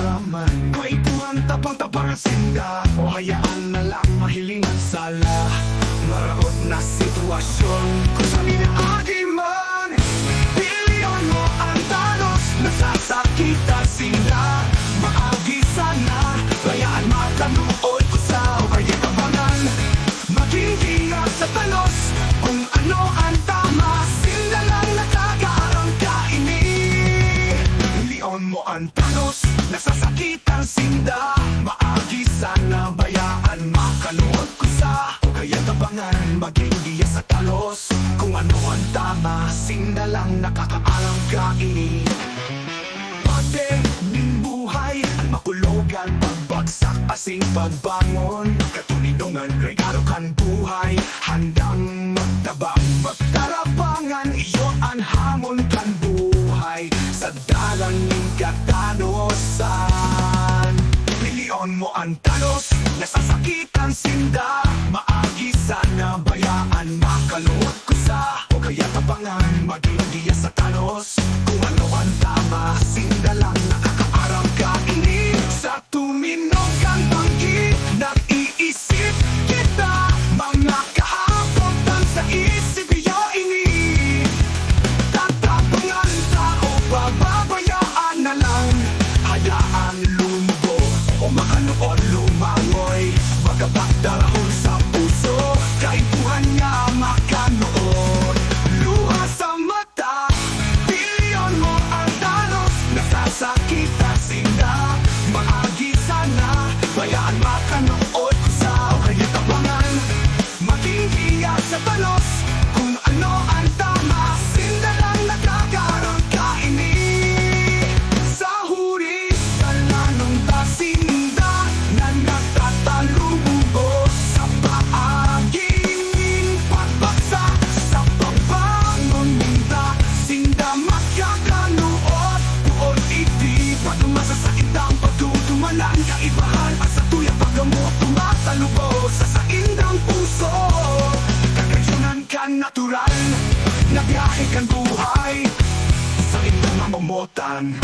karamdaman. Kwentuhan tapang-tapang ang sinda, o hayaan na lang mahiling ang sala. Maraot na sitwasyon kung saan inaagi man. Pilihan mo ang talos, nasasakit ang sinda. Maagi sana, hayaan makanuod ko sa o kaya kabangan. Maghihinga sa talos, kung ano ang tama. Sinda lang nakakaarang kaini. Pilihan mo ang talos, nasasakit ang sinda. Maagi sana, bayaan makanuod ko sa o kaya tabangan. Maghihinga sa talos, kung ano ang tama. Sinda lang nakakaarang kaini. Pati ning buhay ang makulogan, pagbagsak asing pagbangon. Katulinungan, regalo kan buhay, handang magtabang magtarapangan. Iyo ang hamon kan buhay, sa dalang ning katanosan. Milyon mo ang talos, nasasakit ang sinda. Maagi sana, bayaan makaluot ko sa o kaya tabangan. Maghihingi sa talos, kung ano ang tama. Sinda lang nakakaarang kaini. Sa tuminog ang banggi, nag-iisip kita. Mga kahapon tan sa isip iyo ini. Tatapangan tao, pababayaan na lang. Hayaan lumubo o makanuod lumangoy. Magabagdarahon sa puso, kahit buhan nga makanood. Luha sa mata, pilihan mo ang talos. Nasasakit ang sinda, maagi sana, bayaan makanood ko sa o kaya tabangan. Maghihinga sa talos, kung ano ang tama. Sinda lang nakakaarang kaini. Sa huri, talanong tasinda na nagtatalubog sa paaging pagbagsak sa pagbangon ninda. Sinda makakanuot, buod iti pagmasasakit ang pagtutumalan. Kaibahan at sa tuya paggamot tumatalubog sa saindang puso. Kakayunan ka natural, nabiyahe kan buhay sa indang mamomotan.